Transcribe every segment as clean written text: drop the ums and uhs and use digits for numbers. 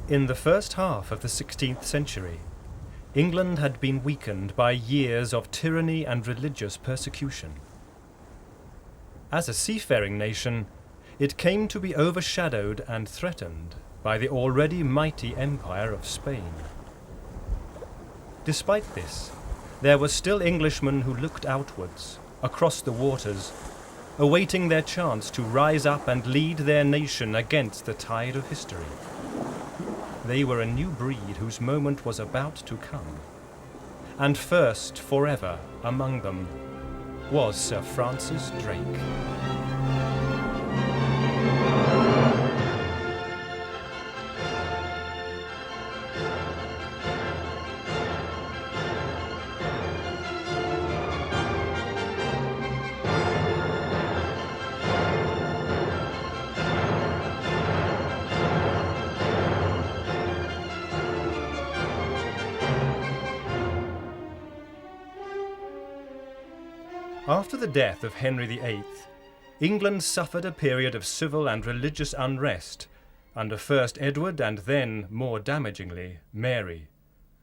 In the first half of the 16th century, England had been weakened by years of tyranny and religious persecution. As a seafaring nation, it came to be overshadowed and threatened by the already mighty Empire of Spain. Despite this, there were still Englishmen who looked outwards, across the waters, awaiting their chance to rise up and lead their nation against the tide of history. They were a new breed whose moment was about to come. And first, forever, among them, was Sir Francis Drake. After the death of Henry VIII, England suffered a period of civil and religious unrest under first Edward and then, more damagingly, Mary,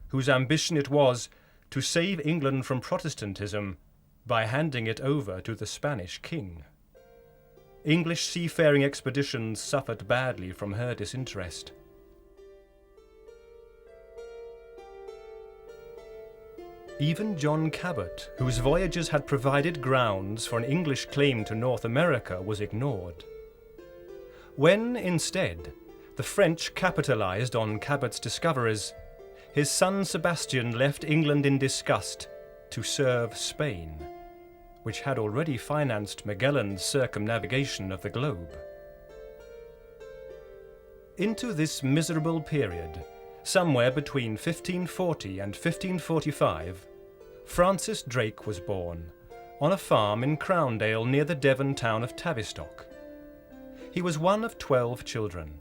whose ambition it was to save England from Protestantism by handing it over to the Spanish king. English seafaring expeditions suffered badly from her disinterest. Even John Cabot, whose voyages had provided grounds for an English claim to North America, was ignored. When, instead, the French capitalized on Cabot's discoveries, his son Sebastian left England in disgust to serve Spain, which had already financed Magellan's circumnavigation of the globe. Into this miserable period, somewhere between 1540 and 1545, Francis Drake was born, on a farm in Crowndale near the Devon town of Tavistock. He was one of 12 children.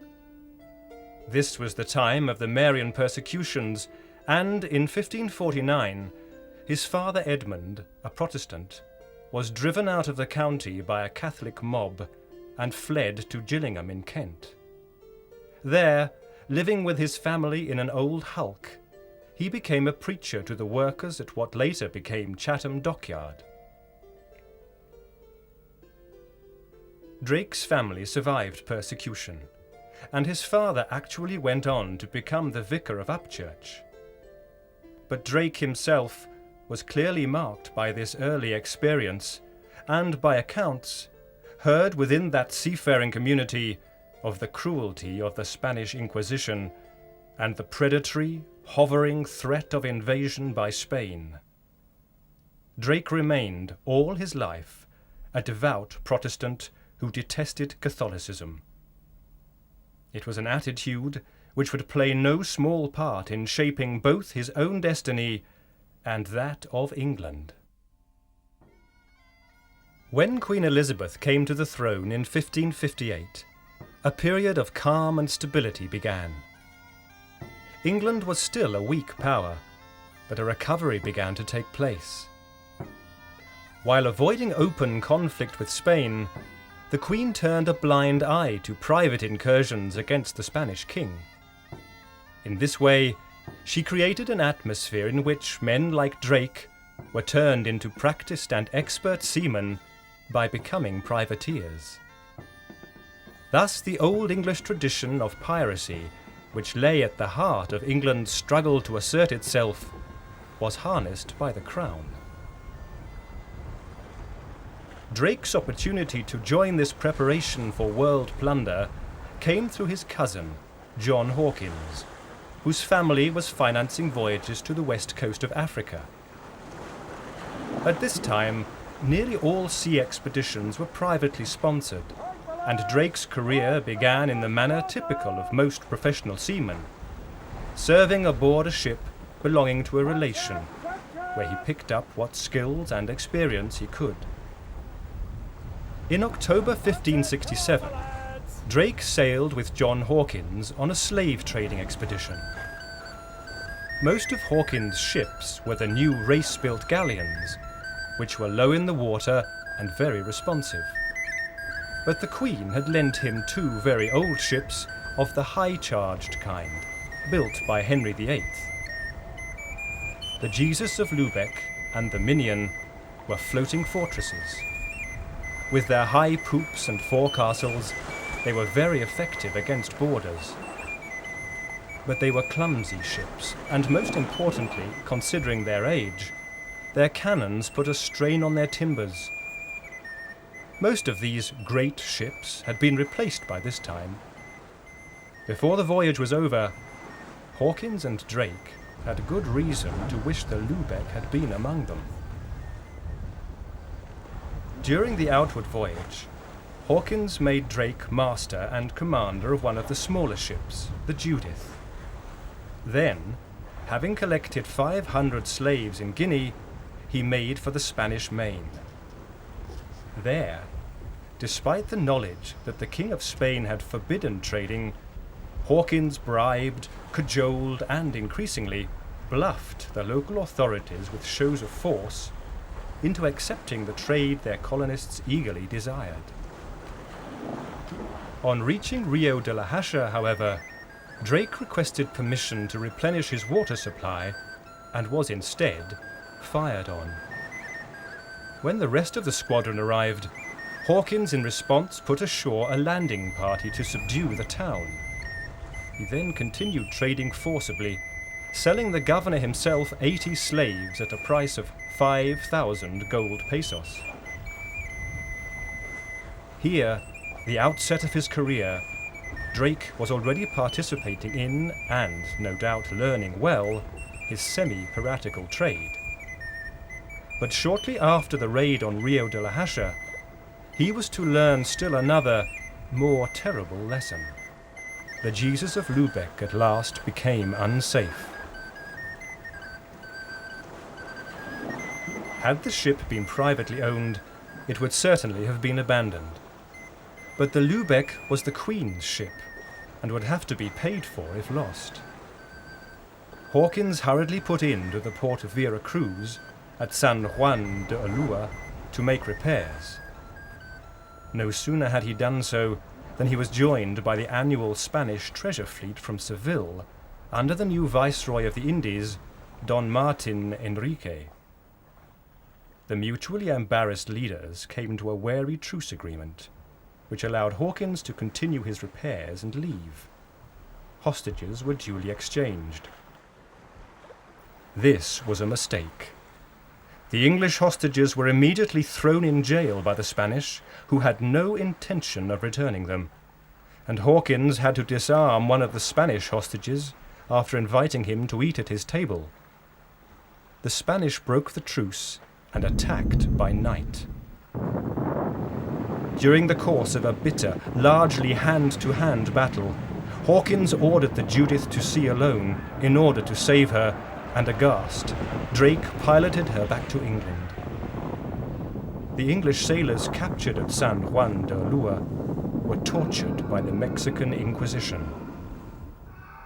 This was the time of the Marian persecutions, and in 1549, his father Edmund, a Protestant, was driven out of the county by a Catholic mob and fled to Gillingham in Kent. There, living with his family in an old hulk, he became a preacher to the workers at what later became Chatham Dockyard. Drake's family survived persecution, and his father actually went on to become the vicar of Upchurch. But Drake himself was clearly marked by this early experience, and by accounts, heard within that seafaring community of the cruelty of the Spanish Inquisition and the predatory, hovering threat of invasion by Spain. Drake remained all his life a devout Protestant who detested Catholicism. It was an attitude which would play no small part in shaping both his own destiny and that of England. When Queen Elizabeth came to the throne in 1558, a period of calm and stability began. England was still a weak power, but a recovery began to take place. While avoiding open conflict with Spain, the Queen turned a blind eye to private incursions against the Spanish king. In this way, she created an atmosphere in which men like Drake were turned into practiced and expert seamen by becoming privateers. Thus, the old English tradition of piracy, which lay at the heart of England's struggle to assert itself, was harnessed by the Crown. Drake's opportunity to join this preparation for world plunder came through his cousin, John Hawkins, whose family was financing voyages to the west coast of Africa. At this time, nearly all sea expeditions were privately sponsored, and Drake's career began in the manner typical of most professional seamen, serving aboard a ship belonging to a relation, where he picked up what skills and experience he could. In October 1567, Drake sailed with John Hawkins on a slave trading expedition. Most of Hawkins' ships were the new race-built galleons, which were low in the water and very responsive. But the Queen had lent him two very old ships of the high-charged kind, built by Henry VIII. The Jesus of Lübeck and the Minion were floating fortresses. With their high poops and forecastles, they were very effective against boarders. But they were clumsy ships, and most importantly, considering their age, their cannons put a strain on their timbers. Most of these great ships had been replaced by this time. Before the voyage was over, Hawkins and Drake had good reason to wish the Lübeck had been among them. During the outward voyage, Hawkins made Drake master and commander of one of the smaller ships, the Judith. Then, having collected 500 slaves in Guinea, he made for the Spanish Main. There, despite the knowledge that the King of Spain had forbidden trading, Hawkins bribed, cajoled, and increasingly bluffed the local authorities with shows of force into accepting the trade their colonists eagerly desired. On reaching Rio de la Hacha, however, Drake requested permission to replenish his water supply and was instead fired on. When the rest of the squadron arrived, Hawkins in response put ashore a landing party to subdue the town. He then continued trading forcibly, selling the governor himself 80 slaves at a price of 5,000 gold pesos. Here, the outset of his career, Drake was already participating in, and no doubt learning well, his semi-piratical trade. But shortly after the raid on Rio de la Hacha, he was to learn still another, more terrible lesson. The Jesus of Lübeck at last became unsafe. Had the ship been privately owned, it would certainly have been abandoned. But the Lübeck was the Queen's ship, and would have to be paid for if lost. Hawkins hurriedly put into the port of Vera Cruz at San Juan de Ulua to make repairs. No sooner had he done so than he was joined by the annual Spanish treasure fleet from Seville under the new Viceroy of the Indies, Don Martin Enrique. The mutually embarrassed leaders came to a wary truce agreement, which allowed Hawkins to continue his repairs and leave. Hostages were duly exchanged. This was a mistake. The English hostages were immediately thrown in jail by the Spanish, who had no intention of returning them, and Hawkins had to disarm one of the Spanish hostages after inviting him to eat at his table. The Spanish broke the truce and attacked by night. During the course of a bitter, largely hand-to-hand battle, Hawkins ordered the Judith to sea alone in order to save her, and aghast, Drake piloted her back to England. The English sailors captured at San Juan de Ulua were tortured by the Mexican Inquisition.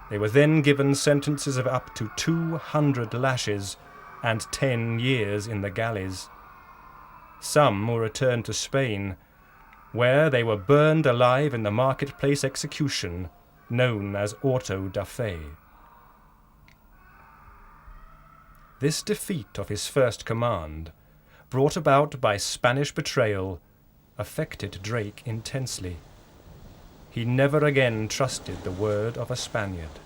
They were then given sentences of up to 200 lashes and 10 years in the galleys. Some were returned to Spain, where they were burned alive in the marketplace execution known as auto da fe. This defeat of his first command, brought about by Spanish betrayal, affected Drake intensely. He never again trusted the word of a Spaniard.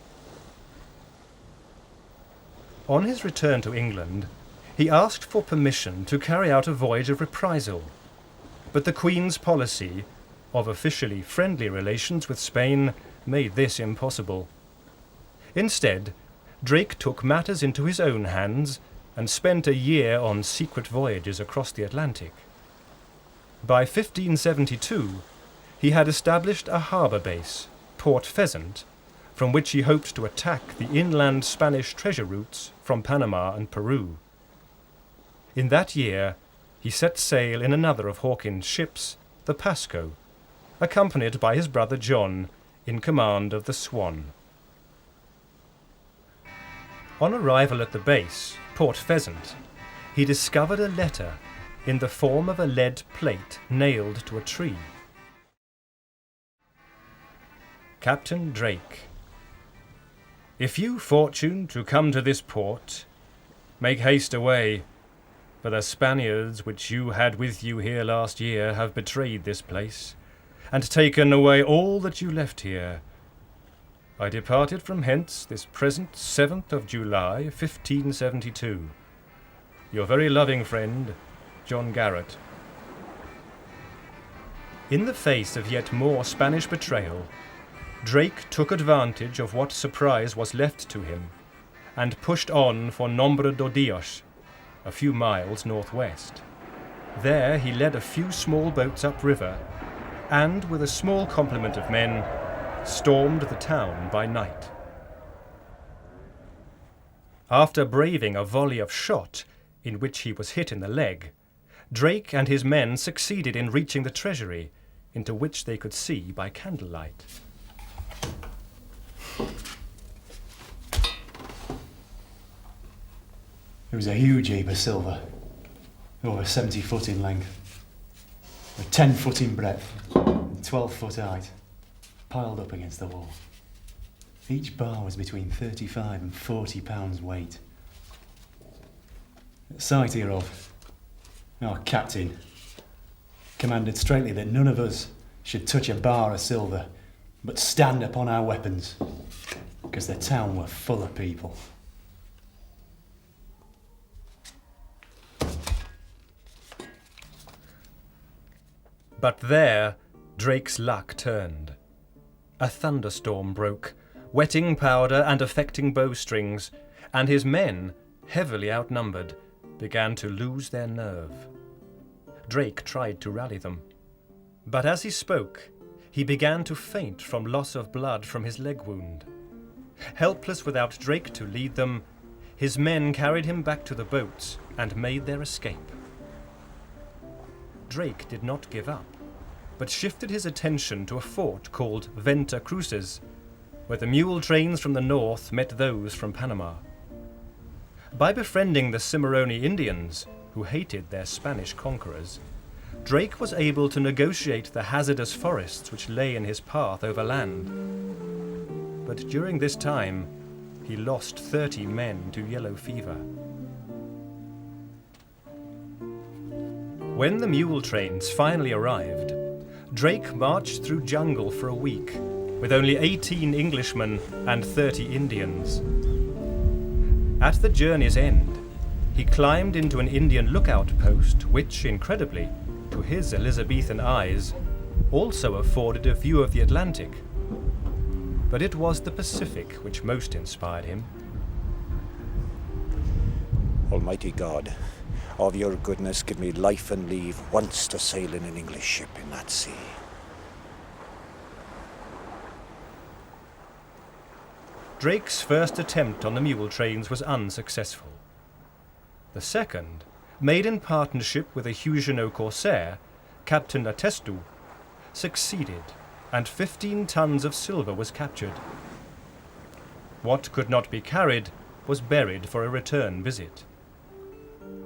On his return to England, he asked for permission to carry out a voyage of reprisal, but the Queen's policy of officially friendly relations with Spain made this impossible. Instead, Drake took matters into his own hands and spent a year on secret voyages across the Atlantic. By 1572, he had established a harbour base, Port Pheasant, from which he hoped to attack the inland Spanish treasure routes from Panama and Peru. In that year, he set sail in another of Hawkins' ships, the Pasco, accompanied by his brother John, in command of the Swan. On arrival at the base, Port Pheasant, he discovered a letter in the form of a lead plate nailed to a tree. Captain Drake. If you fortune to come to this port, make haste away, for the Spaniards which you had with you here last year have betrayed this place, and taken away all that you left here. I departed from hence this present 7th of July, 1572. Your very loving friend, John Garrett. In the face of yet more Spanish betrayal, Drake took advantage of what surprise was left to him, and pushed on for Nombre de Dios, a few miles northwest. There he led a few small boats upriver, and with a small complement of men, stormed the town by night. After braving a volley of shot, in which he was hit in the leg, Drake and his men succeeded in reaching the treasury, into which they could see by candlelight. It was a huge heap of silver, over 70 foot in length, with 10 foot in breadth and 12 foot height, piled up against the wall. Each bar was between 35 and 40 pounds weight. At sight hereof, our captain commanded straightly that none of us should touch a bar of silver, but stand upon our weapons, because the town were full of people. But there Drake's luck turned. A thunderstorm broke, wetting powder and affecting bowstrings, and his men, heavily outnumbered, began to lose their nerve. Drake tried to rally them, but as he spoke, he began to faint from loss of blood from his leg wound. Helpless without Drake to lead them, his men carried him back to the boats and made their escape. Drake did not give up, but shifted his attention to a fort called Venta Cruces, where the mule trains from the north met those from Panama. By befriending the Cimarroni Indians, who hated their Spanish conquerors, Drake was able to negotiate the hazardous forests which lay in his path over land. But during this time, he lost 30 men to yellow fever. When the mule trains finally arrived, Drake marched through jungle for a week, with only 18 Englishmen and 30 Indians. At the journey's end, he climbed into an Indian lookout post which, incredibly, to his Elizabethan eyes, also afforded a view of the Atlantic. But it was the Pacific which most inspired him. Almighty God, of your goodness give me life and leave once to sail in an English ship in that sea. Drake's first attempt on the mule trains was unsuccessful. The second, made in partnership with a Huguenot corsair, Captain Atestu, succeeded, and 15 tons of silver was captured. What could not be carried was buried for a return visit.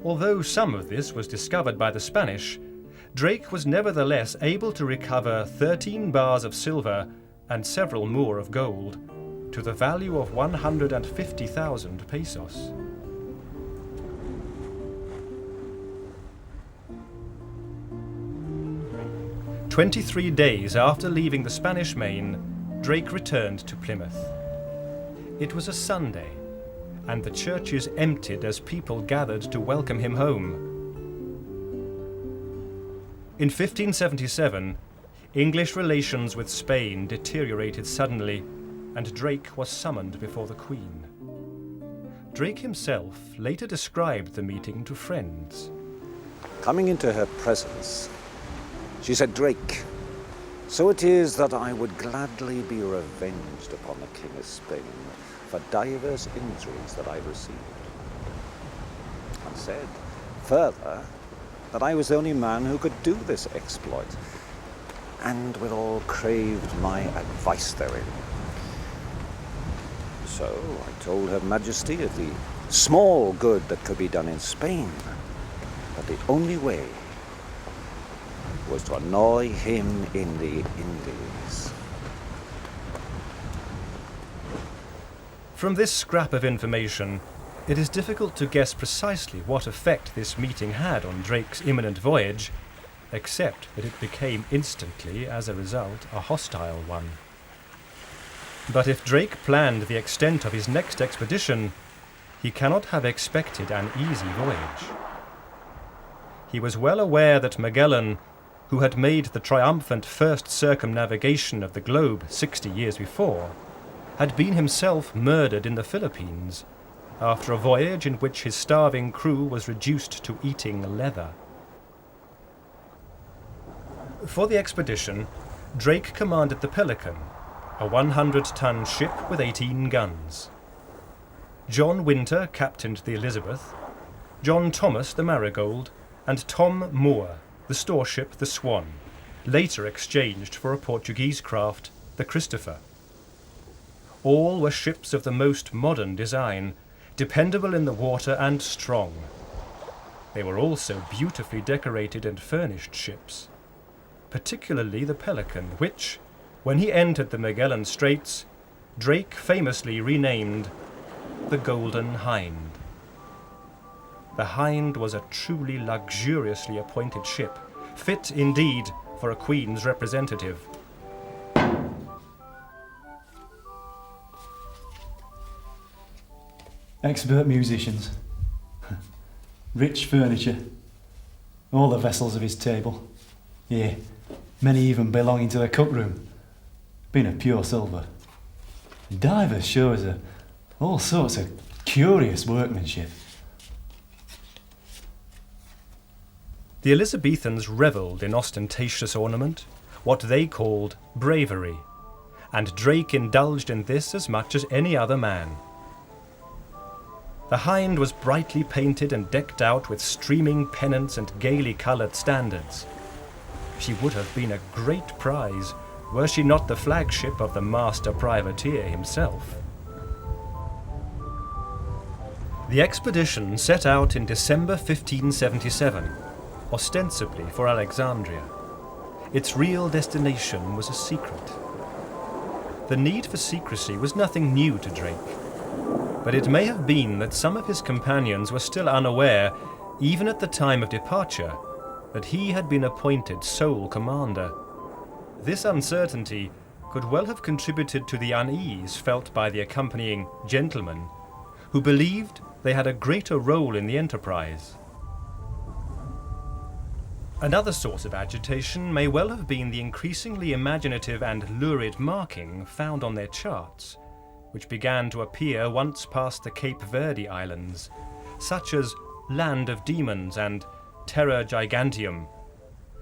Although some of this was discovered by the Spanish, Drake was nevertheless able to recover 13 bars of silver and several more of gold, to the value of 150,000 pesos. "23 days after leaving the Spanish Main, Drake returned to Plymouth. It was a Sunday, and the churches emptied as people gathered to welcome him home. In 1577, English relations with Spain deteriorated suddenly, and Drake was summoned before the Queen. Drake himself later described the meeting to friends. Coming into her presence, she said, "Drake, so it is that I would gladly be revenged upon the King of Spain for divers injuries that I received." And said, further, that I was the only man who could do this exploit, and withal craved my advice therein. So I told Her Majesty of the small good that could be done in Spain, but the only way was to annoy him in the Indies. From this scrap of information, it is difficult to guess precisely what effect this meeting had on Drake's imminent voyage, except that it became instantly, as a result, a hostile one. But if Drake planned the extent of his next expedition, he cannot have expected an easy voyage. He was well aware that Magellan, who had made the triumphant first circumnavigation of the globe 60 years before, had been himself murdered in the Philippines after a voyage in which his starving crew was reduced to eating leather. For the expedition, Drake commanded the Pelican, a 100-ton ship with 18 guns. John Winter captained the Elizabeth, John Thomas the Marigold, and Tom Moore the storeship the Swan, later exchanged for a Portuguese craft, the Christopher. All were ships of the most modern design, dependable in the water and strong. They were also beautifully decorated and furnished ships, particularly the Pelican, which, when he entered the Magellan Straits, Drake famously renamed the Golden Hind. The Hind was a truly luxuriously appointed ship, fit indeed for a Queen's representative. Expert musicians. Rich furniture. All the vessels of his table. Yea, many even belonging to the cook room, being of pure silver. Divers show us all sorts of curious workmanship. The Elizabethans revelled in ostentatious ornament, what they called bravery, and Drake indulged in this as much as any other man. The Hind was brightly painted and decked out with streaming pennants and gaily coloured standards. She would have been a great prize were she not the flagship of the master privateer himself. The expedition set out in December 1577, ostensibly for Alexandria. Its real destination was a secret. The need for secrecy was nothing new to Drake, but it may have been that some of his companions were still unaware, even at the time of departure, that he had been appointed sole commander. This uncertainty could well have contributed to the unease felt by the accompanying gentlemen, who believed they had a greater role in the enterprise. Another source of agitation may well have been the increasingly imaginative and lurid marking found on their charts, which began to appear once past the Cape Verde Islands, such as Land of Demons and Terra Giganteum,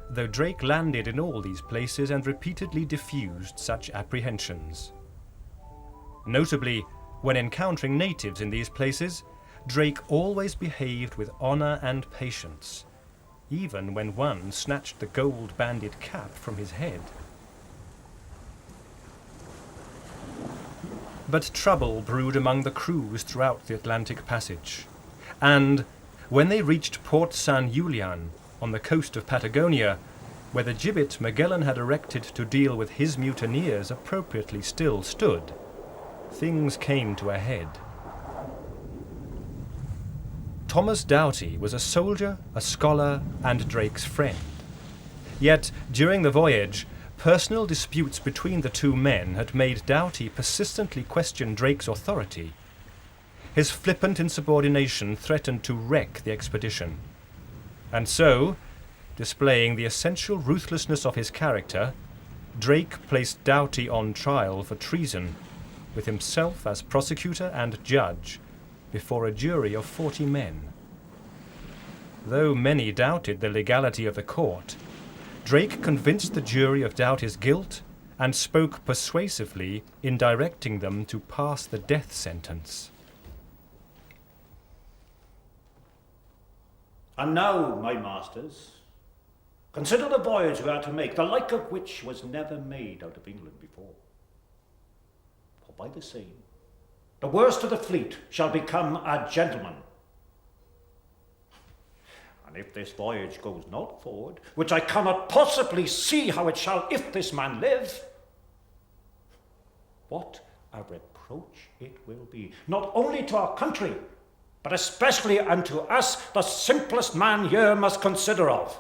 though Drake landed in all these places and repeatedly diffused such apprehensions. Notably, when encountering natives in these places, Drake always behaved with honour and patience, even when one snatched the gold-banded cap from his head. But trouble brewed among the crews throughout the Atlantic Passage, and when they reached Port San Julian on the coast of Patagonia, where the gibbet Magellan had erected to deal with his mutineers appropriately still stood, things came to a head. Thomas Doughty was a soldier, a scholar, and Drake's friend. Yet, during the voyage, personal disputes between the two men had made Doughty persistently question Drake's authority. His flippant insubordination threatened to wreck the expedition. And so, displaying the essential ruthlessness of his character, Drake placed Doughty on trial for treason, with himself as prosecutor and judge, before a jury of 40 men. Though many doubted the legality of the court, Drake convinced the jury of Doughty's guilt and spoke persuasively in directing them to pass the death sentence. And now, my masters, consider the voyage we are to make, the like of which was never made out of England before. For by the same, the worst of the fleet shall become a gentleman. And if this voyage goes not forward, which I cannot possibly see how it shall if this man live, what a reproach reproach it will be, not only to our country, but especially unto us, the simplest man here must consider of.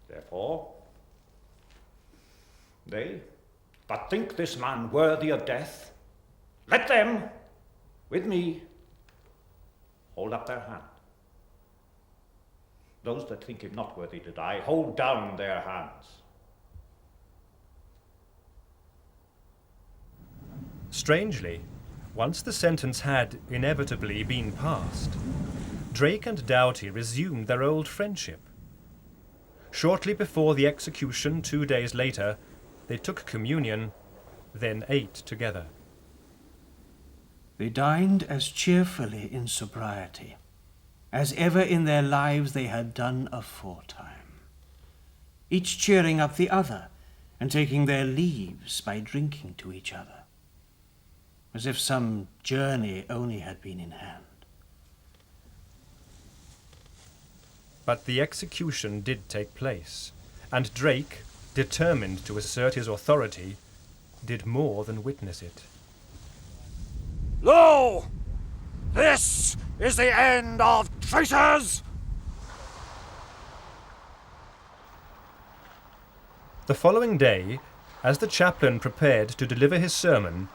Therefore, they that think this man worthy of death, let them, with me, hold up their hand. Those that think him not worthy to die, hold down their hands. Strangely, once the sentence had inevitably been passed, Drake and Doughty resumed their old friendship. Shortly before the execution, 2 days later, they took communion, then ate together. They dined as cheerfully in sobriety as ever in their lives they had done aforetime, each cheering up the other and taking their leaves by drinking to each other, as if some journey only had been in hand. But the execution did take place, and Drake, determined to assert his authority, did more than witness it. Lo! This is the end of traitors! The following day, as the chaplain prepared to deliver his sermon,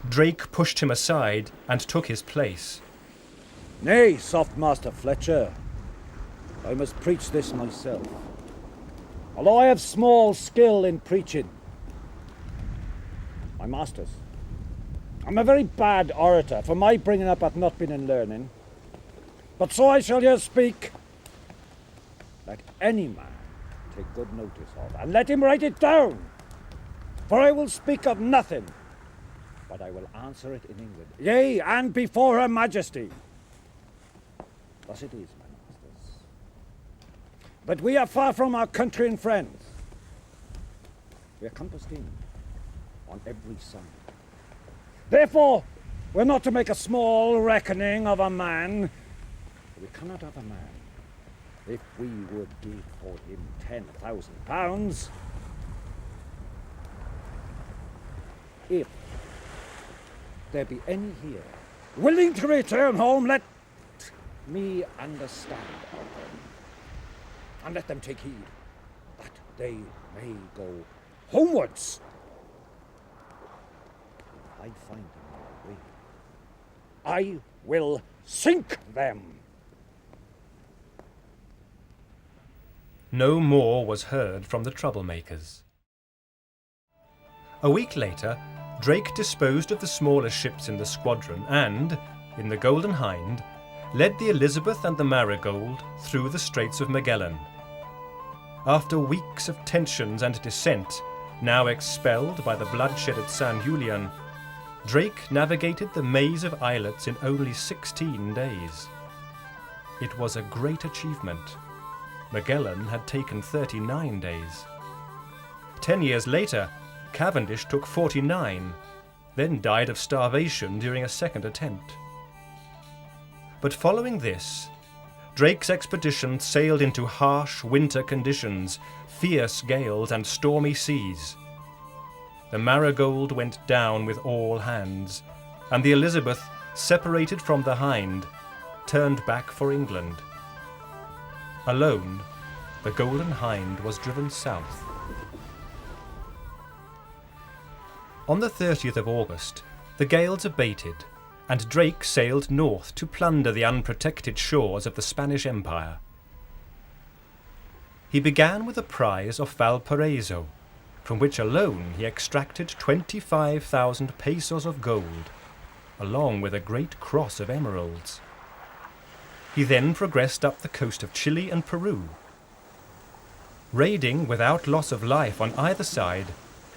Drake pushed him aside and took his place. Nay, soft Master Fletcher, I must preach this myself. Although I have small skill in preaching, my masters, I'm a very bad orator, for my bringing up hath not been in learning. But so I shall here speak. Let any man take good notice of, and let him write it down. For I will speak of nothing, but I will answer it in England, yea, and before her Majesty. Thus it is, my masters. But we are far from our country and friends. We are compassed in on every side. Therefore, we're not to make a small reckoning of a man. We cannot have a man if we would give for him £10,000. If there be any here willing to return home, let me understand of them, and let them take heed that they may go homewards. I find them on the way, I will sink them. No more was heard from the troublemakers. A week later, Drake disposed of the smaller ships in the squadron and, in the Golden Hind, led the Elizabeth and the Marigold through the Straits of Magellan. After weeks of tensions and dissent, now expelled by the bloodshed at San Julian, Drake navigated the maze of islets in only 16 days. It was a great achievement. Magellan had taken 39 days. 10 years later, Cavendish took 49, then died of starvation during a second attempt. But following this, Drake's expedition sailed into harsh winter conditions, fierce gales and stormy seas. The Marigold went down with all hands, and the Elizabeth, separated from the Hind, turned back for England. Alone, the Golden Hind was driven south. On the 30th of August, the gales abated, and Drake sailed north to plunder the unprotected shores of the Spanish Empire. He began with a prize of Valparaiso, from which alone he extracted 25,000 pesos of gold, along with a great cross of emeralds. He then progressed up the coast of Chile and Peru. Raiding without loss of life on either side,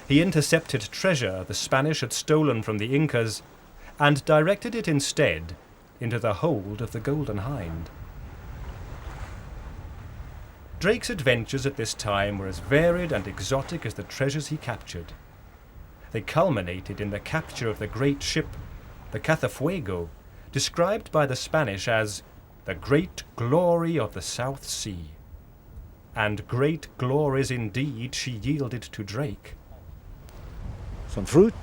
he intercepted treasure the Spanish had stolen from the Incas and directed it instead into the hold of the Golden Hind. Drake's adventures at this time were as varied and exotic as the treasures he captured. They culminated in the capture of the great ship, the Cazafuego, described by the Spanish as the great glory of the South Sea. And great glories indeed she yielded to Drake. some fruit,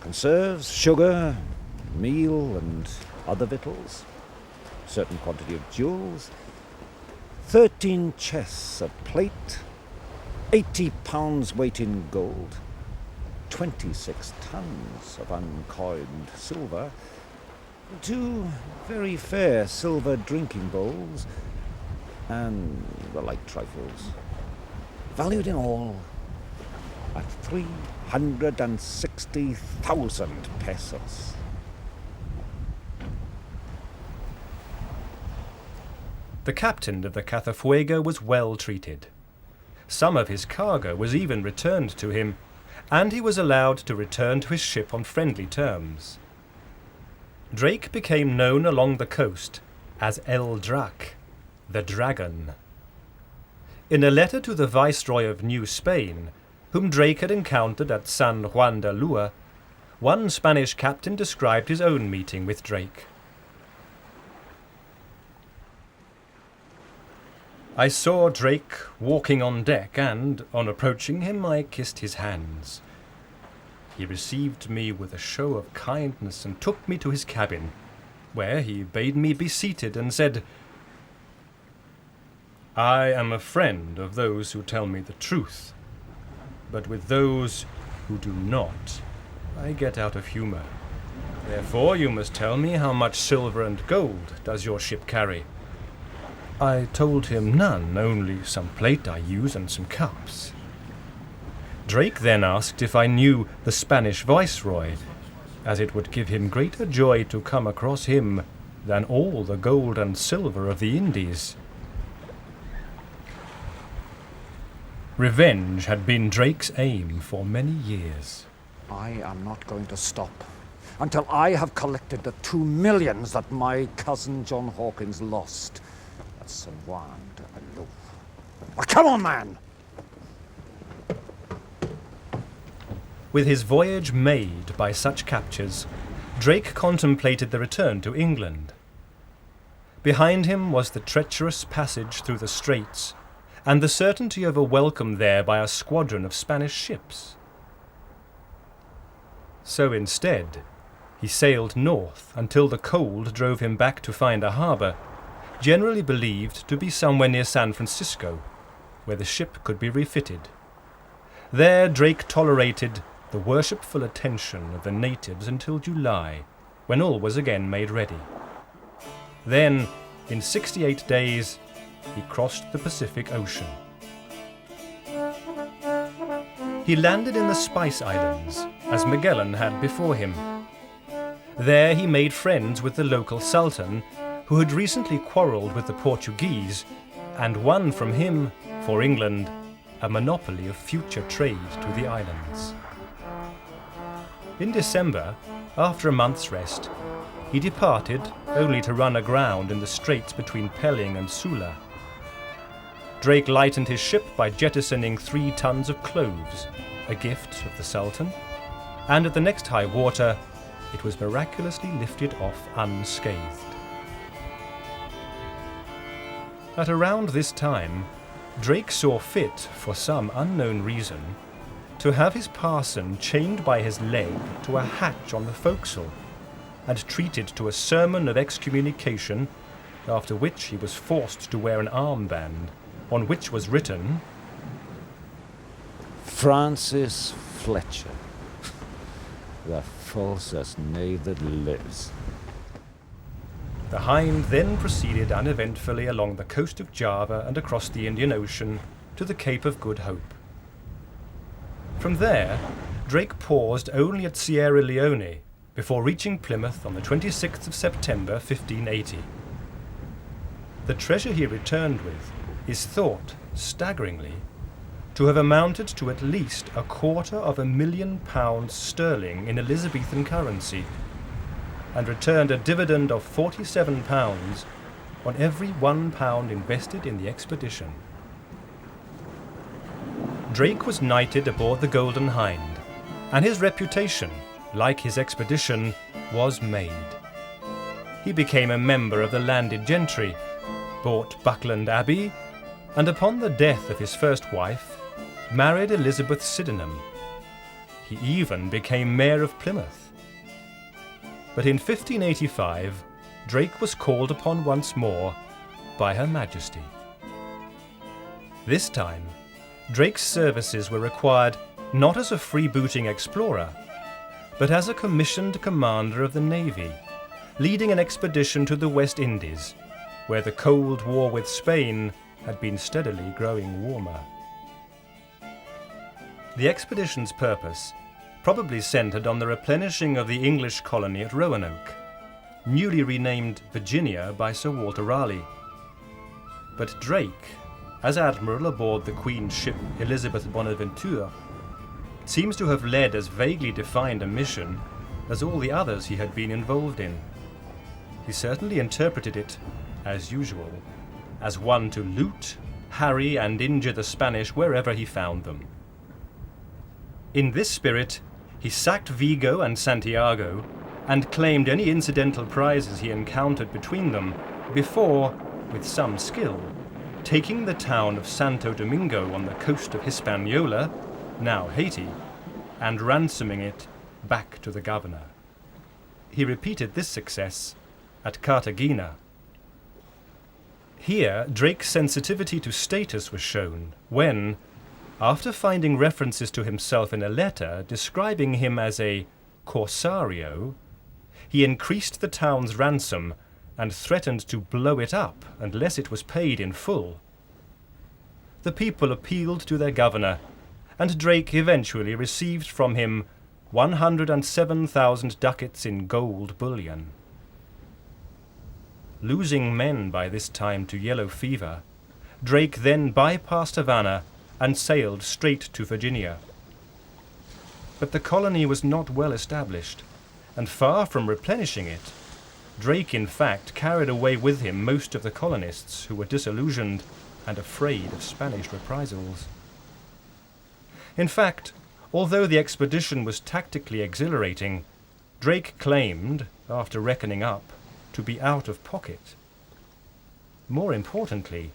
conserves, sugar, meal and other victuals, certain quantity of jewels, 13 chests of plate, 80 pounds weight in gold, 26 tons of uncoined silver, 2 very fair silver drinking bowls, and the like trifles, valued in all at 360,000 pesos. The captain of the Cazafuego was well treated. Some of his cargo was even returned to him, and he was allowed to return to his ship on friendly terms. Drake became known along the coast as El Drac, the Dragon. In a letter to the Viceroy of New Spain, whom Drake had encountered at San Juan de Lua, one Spanish captain described his own meeting with Drake. I saw Drake walking on deck, and, on approaching him, I kissed his hands. He received me with a show of kindness and took me to his cabin, where he bade me be seated and said, "I am a friend of those who tell me the truth, but with those who do not, I get out of humor. Therefore you must tell me how much silver and gold does your ship carry." I told him none, only some plate I use and some cups. Drake then asked if I knew the Spanish viceroy, as it would give him greater joy to come across him than all the gold and silver of the Indies. Revenge had been Drake's aim for many years. I am not going to stop until I have collected the 2 millions that my cousin John Hawkins lost at San Juan de Lua. Now, come on, man! With his voyage made by such captures, Drake contemplated the return to England. Behind him was the treacherous passage through the straits, and the certainty of a welcome there by a squadron of Spanish ships. So instead, he sailed north until the cold drove him back to find a harbour, generally believed to be somewhere near San Francisco, where the ship could be refitted. There Drake tolerated the worshipful attention of the natives until July, when all was again made ready. Then, in 68 days, he crossed the Pacific Ocean. He landed in the Spice Islands, as Magellan had before him. There he made friends with the local sultan, who had recently quarrelled with the Portuguese, and won from him, for England, a monopoly of future trade to the islands. In December, after a month's rest, he departed only to run aground in the straits between Pelling and Sula. Drake lightened his ship by jettisoning 3 tons of cloves, a gift of the Sultan, and at the next high water it was miraculously lifted off unscathed. At around this time, Drake saw fit, for some unknown reason, to have his parson chained by his leg to a hatch on the forecastle, and treated to a sermon of excommunication, after which he was forced to wear an armband, on which was written, Francis Fletcher, the falsest knave that lives. The Hind then proceeded uneventfully along the coast of Java and across the Indian Ocean to the Cape of Good Hope. From there, Drake paused only at Sierra Leone before reaching Plymouth on the 26th of September 1580. The treasure he returned with is thought, staggeringly, to have amounted to at least £250,000 sterling in Elizabethan currency, and returned a dividend of £47 on every £1 invested in the expedition. Drake was knighted aboard the Golden Hind, and his reputation, like his expedition, was made. He became a member of the landed gentry, bought Buckland Abbey, and upon the death of his first wife, married Elizabeth Sydenham. He even became Mayor of Plymouth. But in 1585, Drake was called upon once more by Her Majesty. This time, Drake's services were required not as a freebooting explorer, but as a commissioned commander of the Navy, leading an expedition to the West Indies, where the Cold War with Spain had been steadily growing warmer. The expedition's purpose probably centred on the replenishing of the English colony at Roanoke, newly renamed Virginia by Sir Walter Raleigh. But Drake, as admiral aboard the Queen's ship Elizabeth Bonaventure, seems to have led as vaguely defined a mission as all the others he had been involved in. He certainly interpreted it, as usual, as one to loot, harry, and injure the Spanish wherever he found them. In this spirit, he sacked Vigo and Santiago and claimed any incidental prizes he encountered between them before, with some skill, taking the town of Santo Domingo on the coast of Hispaniola, now Haiti, and ransoming it back to the governor. He repeated this success at Cartagena. Here, Drake's sensitivity to status was shown when, after finding references to himself in a letter describing him as a corsario, he increased the town's ransom and threatened to blow it up unless it was paid in full. The people appealed to their governor, and Drake eventually received from him 107,000 ducats in gold bullion. Losing men by this time to yellow fever, Drake then bypassed Havana and sailed straight to Virginia. But the colony was not well established, and far from replenishing it, Drake in fact carried away with him most of the colonists who were disillusioned and afraid of Spanish reprisals. In fact, although the expedition was tactically exhilarating, Drake claimed, after reckoning up, to be out of pocket. More importantly,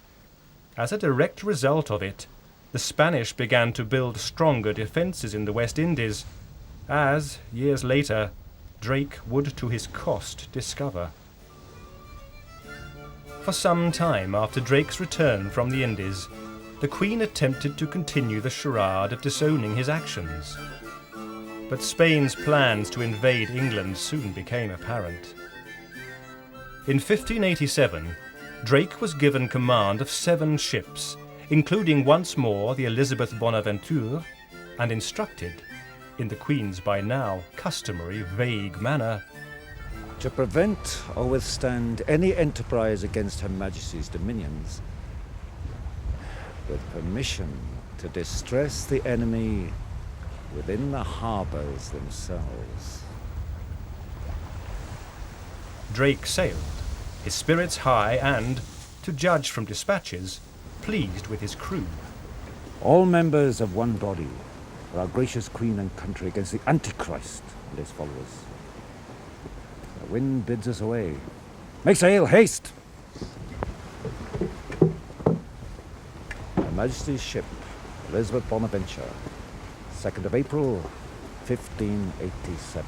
as a direct result of it, the Spanish began to build stronger defences in the West Indies, as, years later, Drake would to his cost discover. For some time after Drake's return from the Indies, the Queen attempted to continue the charade of disowning his actions. But Spain's plans to invade England soon became apparent. In 1587, Drake was given command of 7 ships, including once more the Elizabeth Bonaventure, and instructed, in the Queen's by now customary vague manner, to prevent or withstand any enterprise against Her Majesty's dominions, with permission to distress the enemy within the harbours themselves. Drake sailed, his spirits high and, to judge from dispatches, pleased with his crew. All members of one body, for our gracious Queen and country against the Antichrist and his followers. The wind bids us away. Make sail, haste! Her Majesty's ship, Elizabeth Bonaventure, 2nd of April, 1587.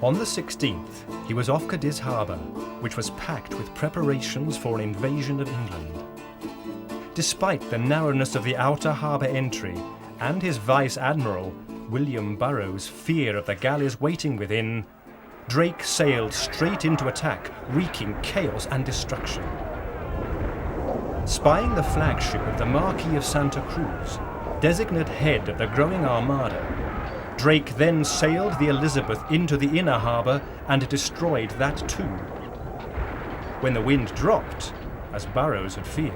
On the 16th, he was off Cadiz harbour, which was packed with preparations for an invasion of England. Despite the narrowness of the outer harbour entry and his vice-admiral, William Burroughs' fear of the galleys waiting within, Drake sailed straight into attack, wreaking chaos and destruction. Spying the flagship of the Marquis of Santa Cruz, designate head of the growing Armada, Drake then sailed the Elizabeth into the inner harbour and destroyed that too. When the wind dropped, as Burroughs had feared,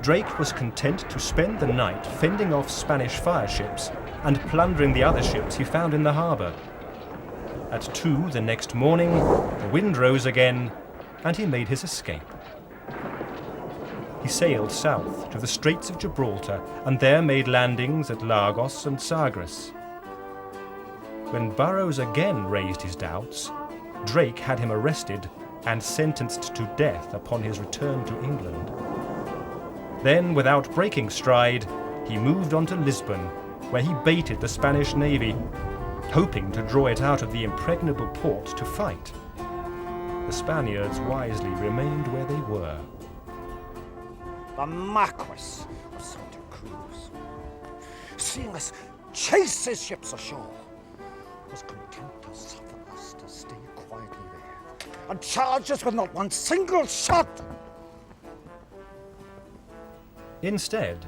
Drake was content to spend the night fending off Spanish fireships and plundering the other ships he found in the harbour. At 2 the next morning, the wind rose again, and he made his escape. He sailed south to the Straits of Gibraltar and there made landings at Lagos and Sagres. When Burroughs again raised his doubts, Drake had him arrested and sentenced to death upon his return to England. Then, without breaking stride, he moved on to Lisbon, where he baited the Spanish navy, hoping to draw it out of the impregnable port to fight. The Spaniards wisely remained where they were. The Marquis of Santa Cruz, seeing us chase his ships ashore, was content to suffer us to stay quietly there and charge us with not one single shot. Instead,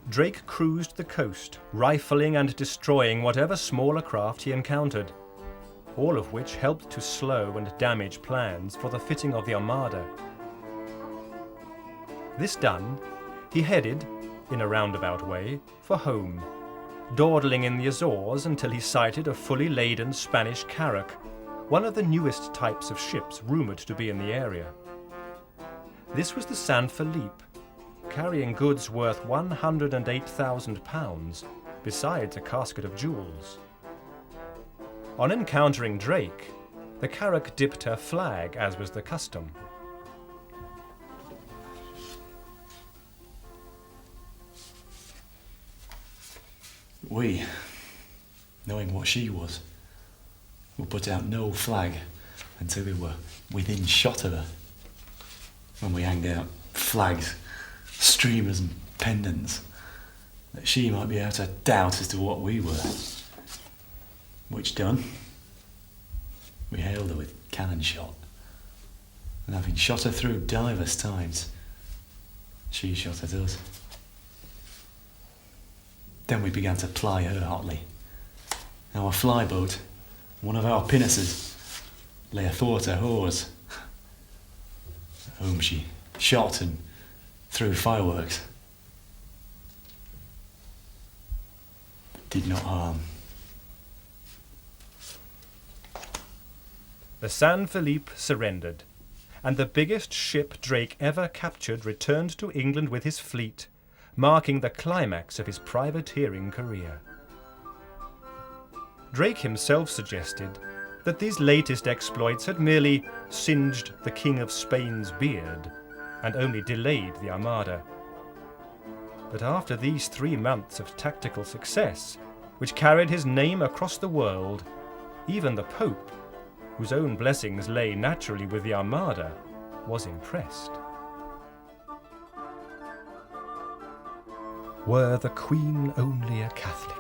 Drake cruised the coast, rifling and destroying whatever smaller craft he encountered, all of which helped to slow and damage plans for the fitting of the Armada. This done, he headed, in a roundabout way, for home, dawdling in the Azores until he sighted a fully laden Spanish carrack, one of the newest types of ships rumoured to be in the area. This was the San Felipe, carrying goods worth £108,000, besides a casket of jewels. On encountering Drake, the carrack dipped her flag, as was the custom. We, knowing what she was, would put out no flag until we were within shot of her. When we hanged out flags, streamers and pendants, that she might be out of doubt as to what we were. Which done, we hailed her with cannon shot, and having shot her through divers times, she shot at us. Then we began to ply her hotly. Our flyboat, one of our pinnaces, lay athwart her hawse, whom she shot and threw fireworks, but did not harm. The San Felipe surrendered, and the biggest ship Drake ever captured returned to England with his fleet, marking the climax of his privateering career. Drake himself suggested that these latest exploits had merely singed the King of Spain's beard and only delayed the Armada. But after these 3 months of tactical success, which carried his name across the world, even the Pope, whose own blessings lay naturally with the Armada, was impressed. Were the Queen only a Catholic,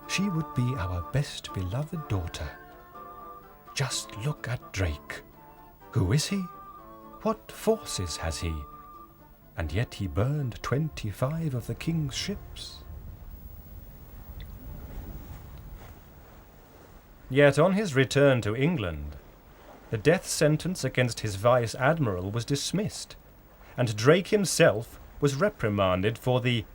she would be our best beloved daughter. Just look at Drake. Who is he? What forces has he? And yet he burned 25 of the king's ships. Yet on his return to England, the death sentence against his vice admiral was dismissed, and Drake himself was reprimanded for the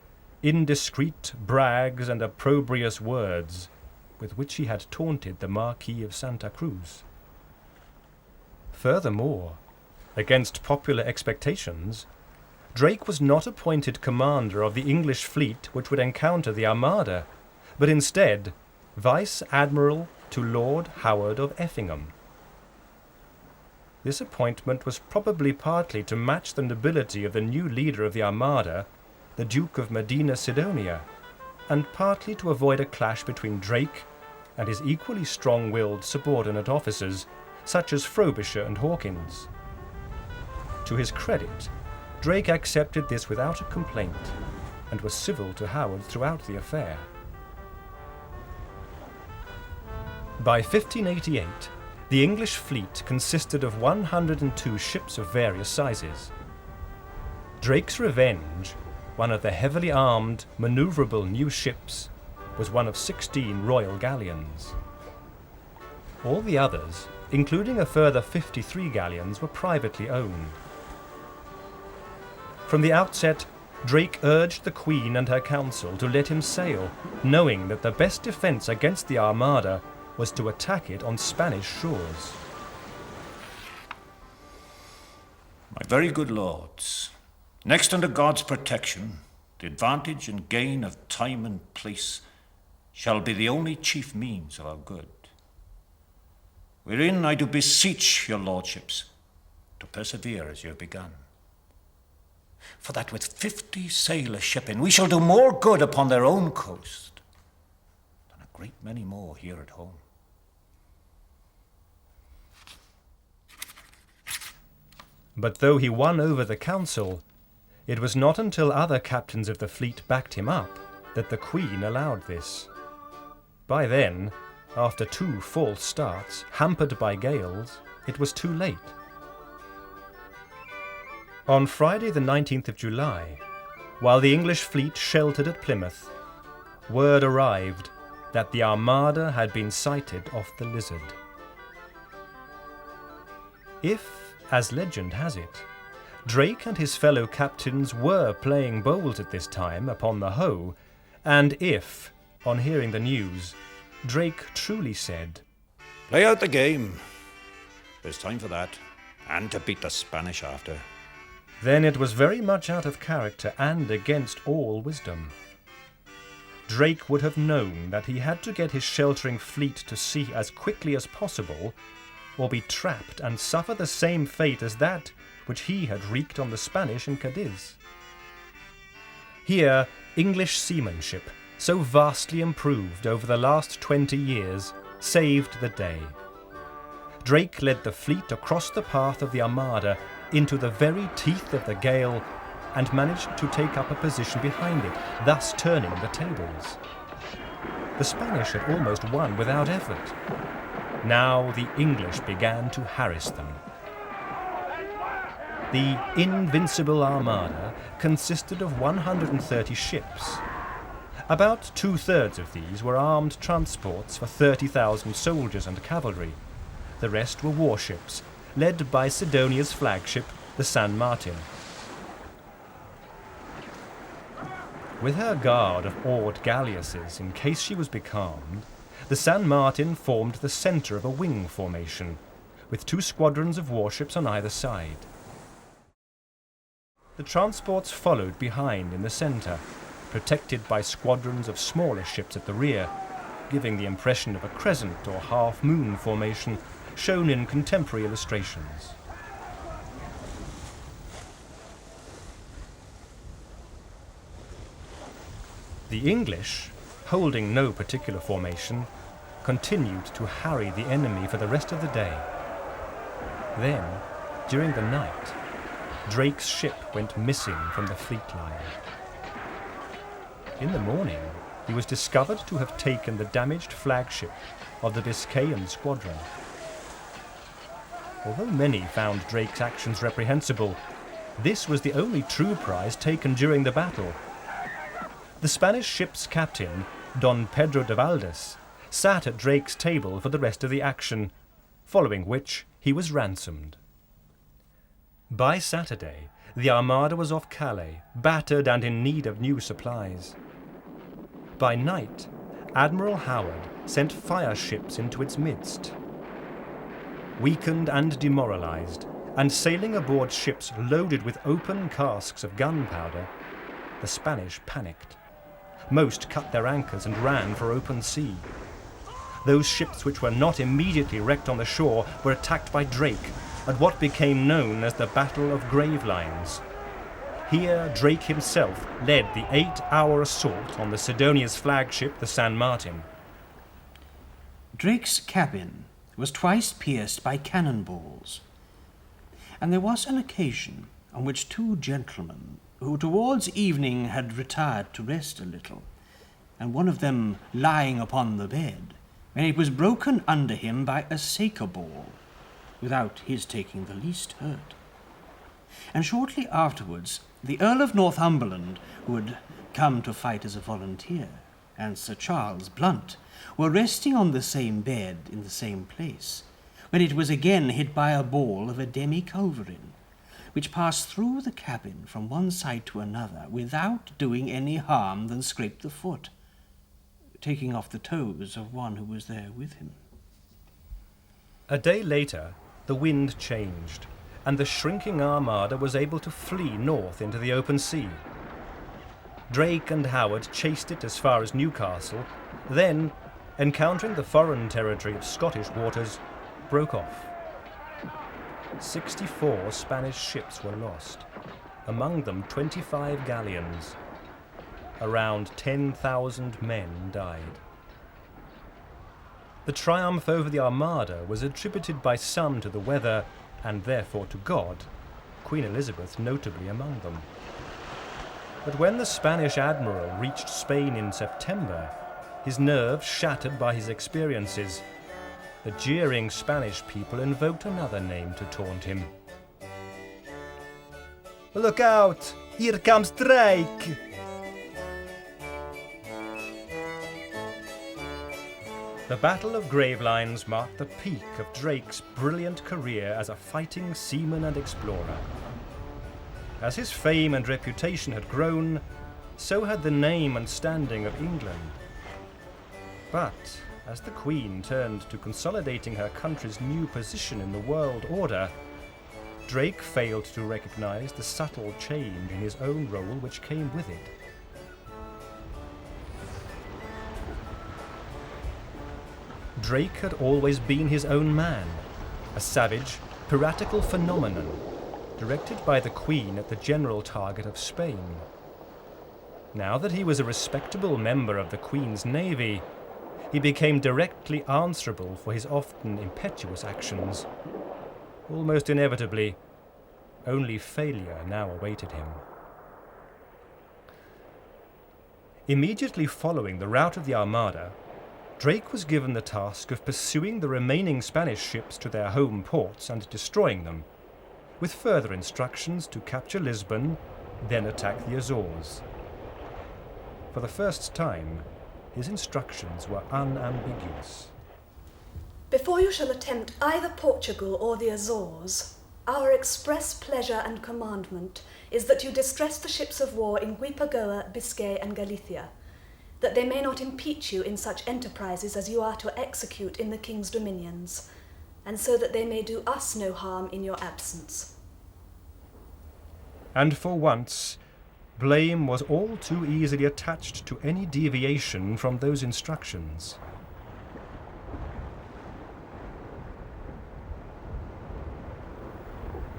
indiscreet brags and opprobrious words with which he had taunted the Marquis of Santa Cruz. Furthermore, against popular expectations, Drake was not appointed commander of the English fleet which would encounter the Armada, but instead Vice Admiral to Lord Howard of Effingham. This appointment was probably partly to match the nobility of the new leader of the Armada, the Duke of Medina Sidonia, and partly to avoid a clash between Drake and his equally strong-willed subordinate officers, such as Frobisher and Hawkins. To his credit, Drake accepted this without a complaint, and was civil to Howard throughout the affair. By 1588, the English fleet consisted of 102 ships of various sizes. Drake's Revenge, one of the heavily armed, manoeuvrable new ships, was one of 16 royal galleons. All the others, including a further 53 galleons, were privately owned. From the outset, Drake urged the Queen and her council to let him sail, knowing that the best defence against the Armada was to attack it on Spanish shores. My very good lords, next under God's protection, the advantage and gain of time and place shall be the only chief means of our good. Wherein I do beseech your lordships to persevere as you have begun. for that with 50 sailors shipping, we shall do more good upon their own coast than a great many more here at home. But though he won over the council, it was not until other captains of the fleet backed him up that the Queen allowed this. By then, after 2 false starts, hampered by gales, it was too late. On Friday the 19th of July, while the English fleet sheltered at Plymouth, word arrived that the Armada had been sighted off the Lizard. If, as legend has it, Drake and his fellow captains were playing bowls at this time upon the Hoe, and if, on hearing the news, Drake truly said, Play out the game. There's time for that, and to beat the Spanish after. then it was very much out of character and against all wisdom. Drake would have known that he had to get his sheltering fleet to sea as quickly as possible, or be trapped and suffer the same fate as that which he had wreaked on the Spanish in Cadiz. Here, English seamanship, so vastly improved over the last 20 years, saved the day. Drake led the fleet across the path of the Armada into the very teeth of the gale and managed to take up a position behind it, thus turning the tables. The Spanish had almost won without effort. Now the English began to harass them. The Invincible Armada consisted of 130 ships. About 2/3 of these were armed transports for 30,000 soldiers and cavalry. The rest were warships, led by Sidonia's flagship, the San Martin. With her guard of oared galleasses in case she was becalmed, the San Martin formed the centre of a wing formation, with 2 squadrons of warships on either side. The transports followed behind in the centre, protected by squadrons of smaller ships at the rear, giving the impression of a crescent or half-moon formation shown in contemporary illustrations. The English, holding no particular formation, continued to harry the enemy for the rest of the day. Then, during the night, Drake's ship went missing from the fleet line. In the morning, he was discovered to have taken the damaged flagship of the Biscayan squadron. Although many found Drake's actions reprehensible, this was the only true prize taken during the battle. The Spanish ship's captain, Don Pedro de Valdez, sat at Drake's table for the rest of the action, following which he was ransomed. By Saturday, the Armada was off Calais, battered and in need of new supplies. By night, Admiral Howard sent fire ships into its midst. Weakened and demoralized, and sailing aboard ships loaded with open casks of gunpowder, the Spanish panicked. Most cut their anchors and ran for open sea. Those ships which were not immediately wrecked on the shore were attacked by Drake at what became known as the Battle of Gravelines. Here, Drake himself led the 8-hour assault on the Sidonia's flagship, the San Martin. Drake's cabin was twice pierced by cannonballs, and there was an occasion on which 2 gentlemen, who towards evening had retired to rest a little, and one of them lying upon the bed, when it was broken under him by a saker ball, without his taking the least hurt. And shortly afterwards, the Earl of Northumberland, who had come to fight as a volunteer, and Sir Charles Blunt, were resting on the same bed in the same place, when it was again hit by a ball of a demi-culverin, which passed through the cabin from one side to another without doing any harm than scrape the foot, taking off the toes of one who was there with him. A day later, the wind changed, and the shrinking Armada was able to flee north into the open sea. Drake and Howard chased it as far as Newcastle, then, encountering the foreign territory of Scottish waters, broke off. 64 Spanish ships were lost, among them 25 galleons. Around 10,000 men died. The triumph over the Armada was attributed by some to the weather, and therefore to God, Queen Elizabeth notably among them. But when the Spanish admiral reached Spain in September, his nerves shattered by his experiences, the jeering Spanish people invoked another name to taunt him. "Look out! Here comes Drake!" The Battle of Gravelines marked the peak of Drake's brilliant career as a fighting seaman and explorer. As his fame and reputation had grown, so had the name and standing of England. But as the Queen turned to consolidating her country's new position in the world order, Drake failed to recognize the subtle change in his own role which came with it. Drake had always been his own man, a savage, piratical phenomenon, directed by the Queen at the general target of Spain. Now that he was a respectable member of the Queen's navy, he became directly answerable for his often impetuous actions. Almost inevitably, only failure now awaited him. Immediately following the rout of the Armada, Drake was given the task of pursuing the remaining Spanish ships to their home ports and destroying them, with further instructions to capture Lisbon, then attack the Azores. For the first time, his instructions were unambiguous. Before you shall attempt either Portugal or the Azores, our express pleasure and commandment is that you distress the ships of war in Guipagoa, Biscay, and Galicia, that they may not impeach you in such enterprises as you are to execute in the King's dominions, and so that they may do us no harm in your absence. And for once, blame was all too easily attached to any deviation from those instructions.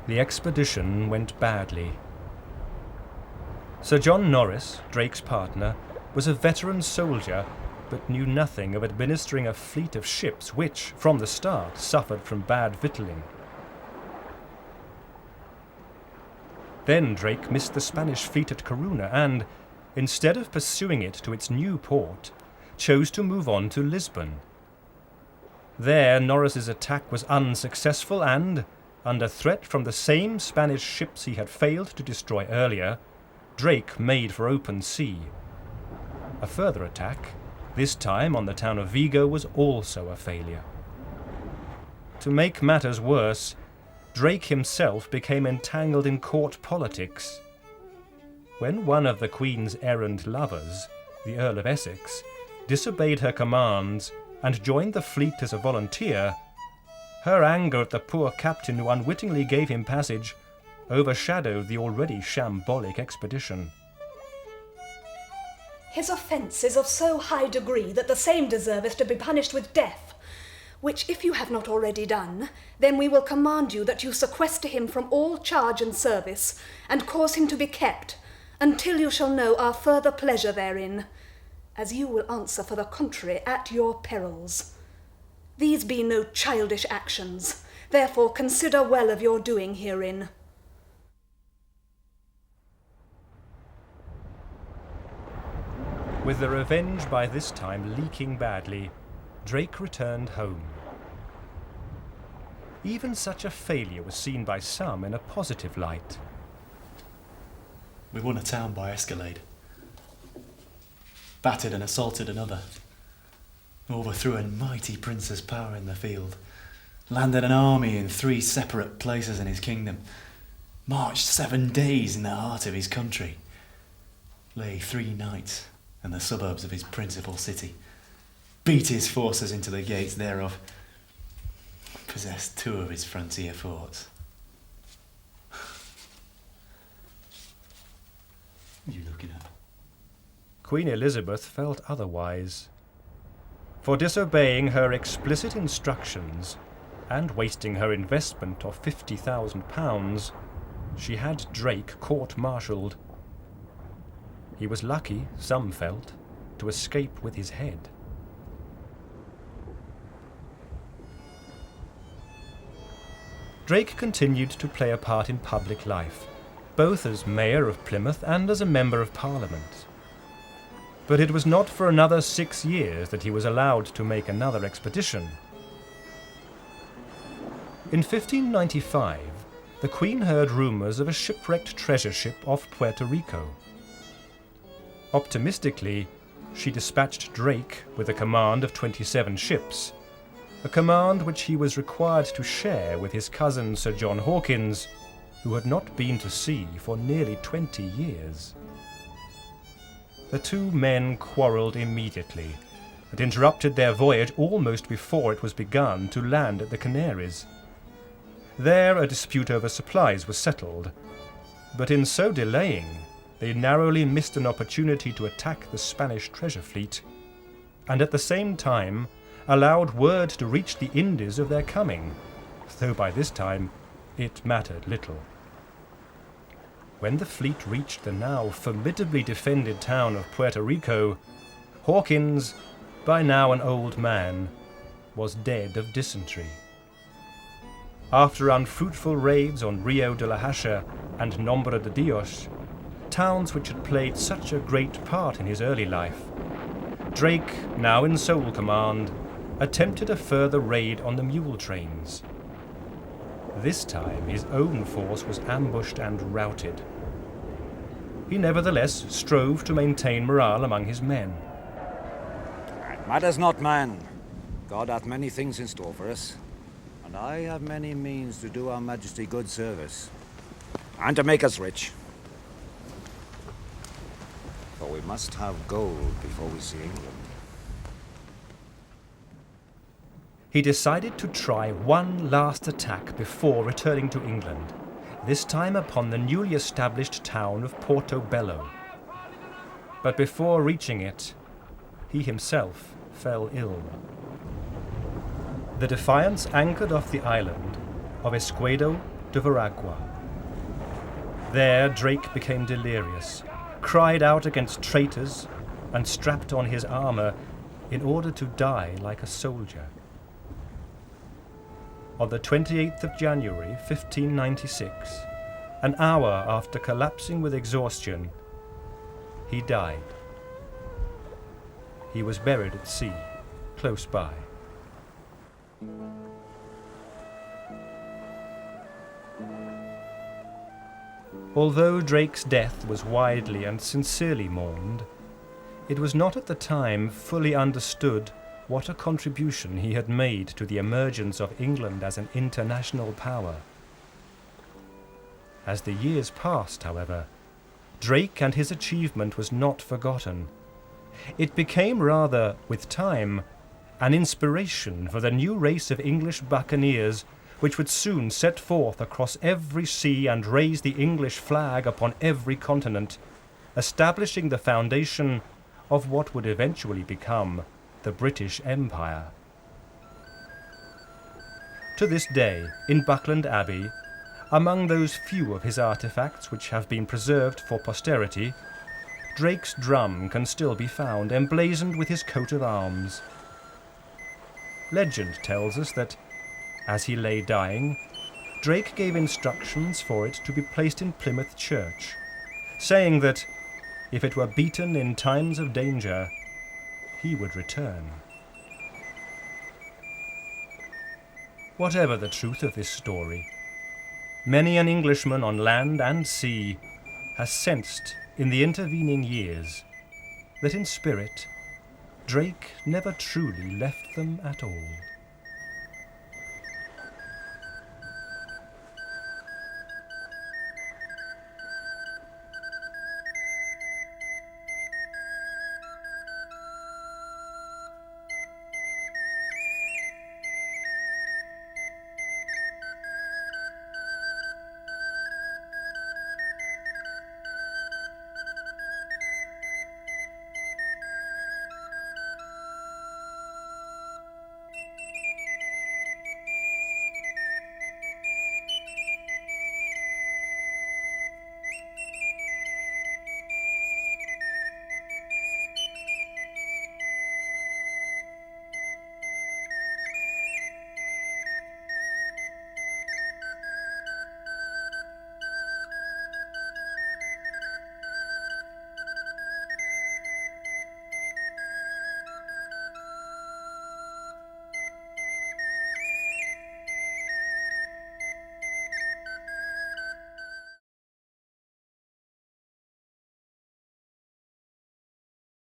The expedition went badly. Sir John Norris, Drake's partner, was a veteran soldier, but knew nothing of administering a fleet of ships which, from the start, suffered from bad victualling. Then Drake missed the Spanish fleet at Corunna and, instead of pursuing it to its new port, chose to move on to Lisbon. There Norris's attack was unsuccessful and, under threat from the same Spanish ships he had failed to destroy earlier, Drake made for open sea. A further attack, this time on the town of Vigo, was also a failure. To make matters worse, Drake himself became entangled in court politics. When one of the Queen's errant lovers, the Earl of Essex, disobeyed her commands and joined the fleet as a volunteer, her anger at the poor captain who unwittingly gave him passage overshadowed the already shambolic expedition. His offence is of so high degree that the same deserveth to be punished with death, which if you have not already done, then we will command you that you sequester him from all charge and service, and cause him to be kept, until you shall know our further pleasure therein, as you will answer for the contrary at your perils. These be no childish actions, therefore consider well of your doing herein. With the Revenge by this time leaking badly, Drake returned home. Even such a failure was seen by some in a positive light. We won a town by escalade. Battered and assaulted another. Overthrew a mighty prince's power in the field. Landed an army in 3 separate places in his kingdom. Marched 7 days in the heart of his country. Lay 3 nights in the suburbs of his principal city. Beat his forces into the gates thereof. Possessed 2 of his frontier forts. What are you looking at? Queen Elizabeth felt otherwise. For disobeying her explicit instructions and wasting her investment of £50,000, she had Drake court-martialed. He was lucky, some felt, to escape with his head. Drake continued to play a part in public life, both as Mayor of Plymouth and as a Member of Parliament. But it was not for another 6 years that he was allowed to make another expedition. In 1595, the Queen heard rumours of a shipwrecked treasure ship off Puerto Rico. Optimistically, she dispatched Drake with a command of 27 ships, a command which he was required to share with his cousin Sir John Hawkins, who had not been to sea for nearly 20 years. The two men quarrelled immediately, and interrupted their voyage almost before it was begun to land at the Canaries. There a dispute over supplies was settled, but in so delaying, they narrowly missed an opportunity to attack the Spanish treasure fleet, and at the same time allowed word to reach the Indies of their coming, though by this time it mattered little. When the fleet reached the now formidably defended town of Puerto Rico, Hawkins, by now an old man, was dead of dysentery. After unfruitful raids on Rio de la Hacha and Nombre de Dios, towns which had played such a great part in his early life, Drake, now in sole command, attempted a further raid on the mule trains. This time his own force was ambushed and routed. He nevertheless strove to maintain morale among his men. Matters not, man. God hath many things in store for us, and I have many means to do our Majesty good service, and to make us rich. For we must have gold before we see England. He decided to try one last attack before returning to England, this time upon the newly established town of Portobello. But before reaching it, he himself fell ill. The Defiance anchored off the island of Esquedo de Veragua. There Drake became delirious, cried out against traitors, and strapped on his armour in order to die like a soldier. On the 28th of January, 1596, an hour after collapsing with exhaustion, he died. He was buried at sea, close by. Although Drake's death was widely and sincerely mourned, it was not at the time fully understood what a contribution he had made to the emergence of England as an international power. As the years passed, however, Drake and his achievement was not forgotten. It became rather, with time, an inspiration for the new race of English buccaneers which would soon set forth across every sea and raise the English flag upon every continent, establishing the foundation of what would eventually become the British Empire. To this day, in Buckland Abbey, among those few of his artefacts which have been preserved for posterity, Drake's drum can still be found emblazoned with his coat of arms. Legend tells us that, as he lay dying, Drake gave instructions for it to be placed in Plymouth Church, saying that, if it were beaten in times of danger, he would return. Whatever the truth of this story, many an Englishman on land and sea has sensed in the intervening years that in spirit Drake never truly left them at all.